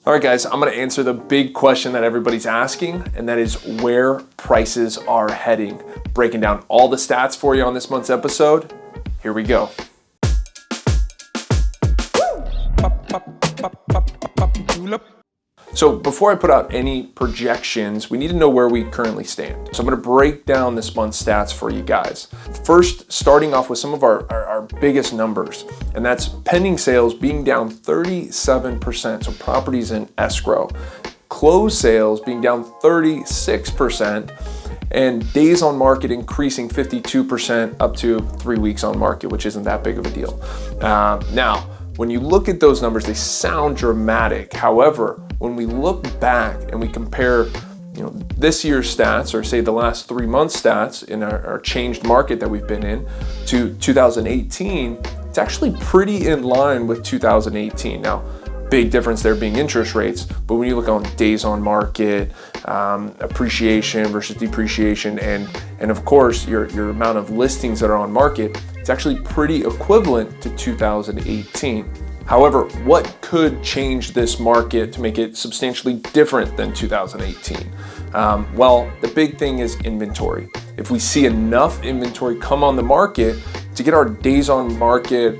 All right, guys, I'm gonna answer the big question that everybody's asking, and that is where prices are heading. Breaking down all the stats for you on this month's episode. Here we go. So before I put out any projections, we need to know where we currently stand. So I'm gonna break down this month's stats for you guys. First, starting off with some of our biggest numbers, and that's pending sales being down 37%, so properties in escrow. Closed sales being down 36%, and days on market increasing 52% up to 3 weeks on market, which isn't that big of a deal. Now, when you look at those numbers, they sound dramatic. However, when we look back and we compare this year's stats, or say the last 3 months stats in our changed market that we've been in, to 2018, it's actually pretty in line with 2018. Now, big difference there being interest rates, but when you look on days on market, appreciation versus depreciation, and of course your amount of listings that are on market, it's actually pretty equivalent to 2018. However, what could change this market to make it substantially different than 2018? Well, the big thing is inventory. If we see enough inventory come on the market to get our days on market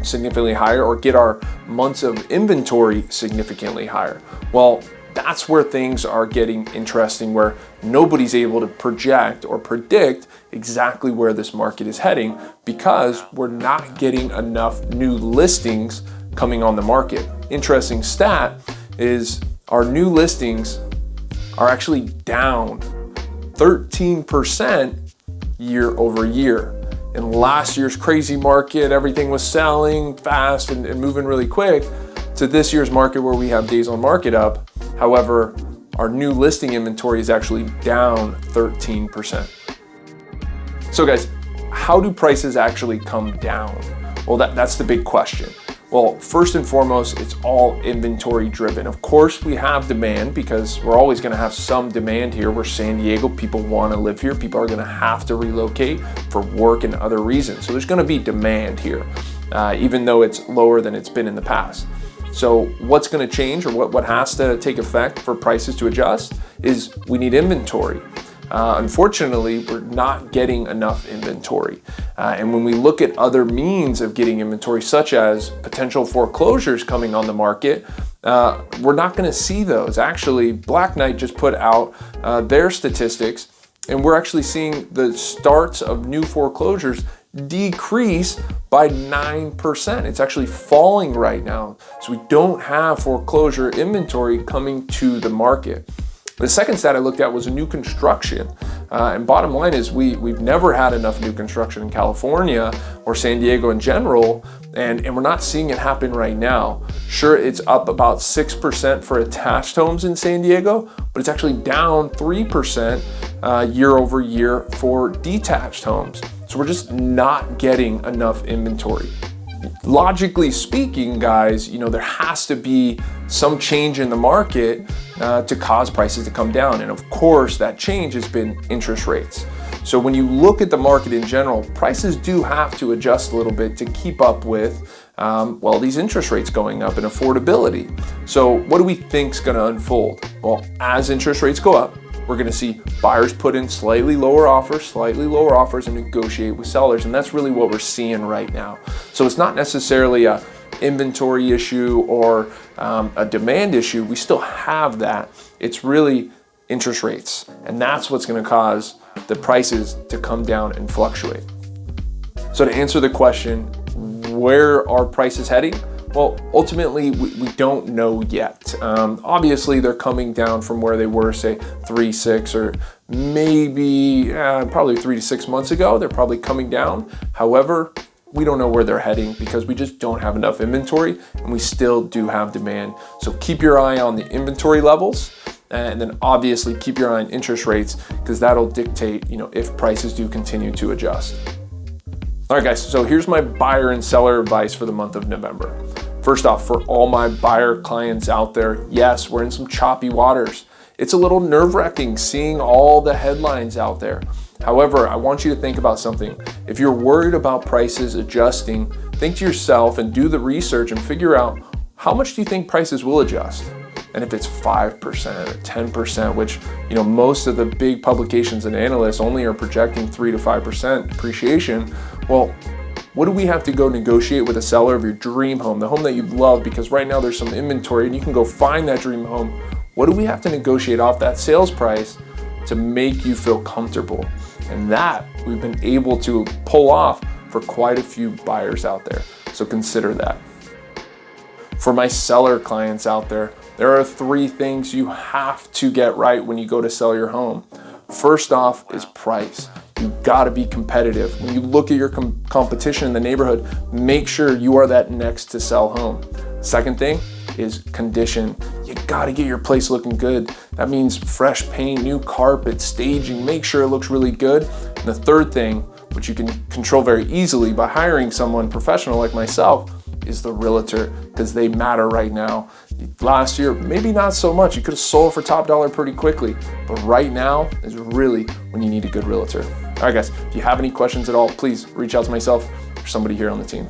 significantly higher, or get our months of inventory significantly higher, well, that's where things are getting interesting, where nobody's able to project or predict exactly where this market is heading, because we're not getting enough new listings coming on the market. Interesting stat is our new listings are actually down 13% year over year. In last year's crazy market, everything was selling fast and moving really quick, to this year's market where we have days on market up. However, our new listing inventory is actually down 13%. So guys, how do prices actually come down? Well, that's the big question. Well, first and foremost, it's all inventory driven. Of course, we have demand, because we're always gonna have some demand here. We're San Diego, people wanna live here. People are gonna have to relocate for work and other reasons. So there's gonna be demand here, even though it's lower than it's been in the past. So what's gonna change, or what has to take effect for prices to adjust, is we need inventory. Unfortunately, we're not getting enough inventory. And when we look at other means of getting inventory, such as potential foreclosures coming on the market, we're not gonna see those. Actually, Black Knight just put out their statistics, and we're actually seeing the starts of new foreclosures decrease by 9%. It's actually falling right now. So we don't have foreclosure inventory coming to the market. The second stat I looked at was new construction. And bottom line is we've never had enough new construction in California or San Diego in general, and we're not seeing it happen right now. Sure, it's up about 6% for attached homes in San Diego, but it's actually down 3% year over year for detached homes. So we're just not getting enough inventory. Logically speaking, guys, there has to be some change in the market to cause prices to come down. And of course, that change has been interest rates. So when you look at the market in general, prices do have to adjust a little bit to keep up with, these interest rates going up and affordability. So what do we think is gonna unfold? Well, as interest rates go up, we're gonna see buyers put in slightly lower offers and negotiate with sellers. And that's really what we're seeing right now. So it's not necessarily a inventory issue or a demand issue. We still have that. It's really interest rates. And that's what's gonna cause the prices to come down and fluctuate. So to answer the question, where are prices heading? Well, ultimately, we don't know yet. Obviously, they're coming down from where they were, say, 3, 6, or maybe probably 3 to 6 months ago. They're probably coming down. However, we don't know where they're heading, because we just don't have enough inventory, and we still do have demand. So keep your eye on the inventory levels, and then obviously keep your eye on interest rates, because that'll dictate, if prices do continue to adjust. All right, guys, so here's my buyer and seller advice for the month of November. First off, for all my buyer clients out there, yes, we're in some choppy waters. It's a little nerve-wracking seeing all the headlines out there. However, I want you to think about something. If you're worried about prices adjusting, think to yourself and do the research and figure out, how much do you think prices will adjust? And if it's 5% or 10%, which, you know, most of the big publications and analysts only are projecting 3 to 5% appreciation, well, what do we have to go negotiate with a seller of your dream home, the home that you love? Because right now there's some inventory and you can go find that dream home. What do we have to negotiate off that sales price to make you feel comfortable? And that we've been able to pull off for quite a few buyers out there. So consider that. For my seller clients out there are 3 things you have to get right when you go to sell your home. First off is price. You gotta be competitive. When you look at your competition in the neighborhood, make sure you are that next to sell home. Second thing is condition. You gotta get your place looking good. That means fresh paint, new carpet, staging, make sure it looks really good. And the third thing, which you can control very easily by hiring someone professional like myself, is the realtor, because they matter right now. Last year, maybe not so much. You could have sold for top dollar pretty quickly, but right now is really when you need a good realtor. All right, guys, if you have any questions at all, please reach out to myself or somebody here on the team.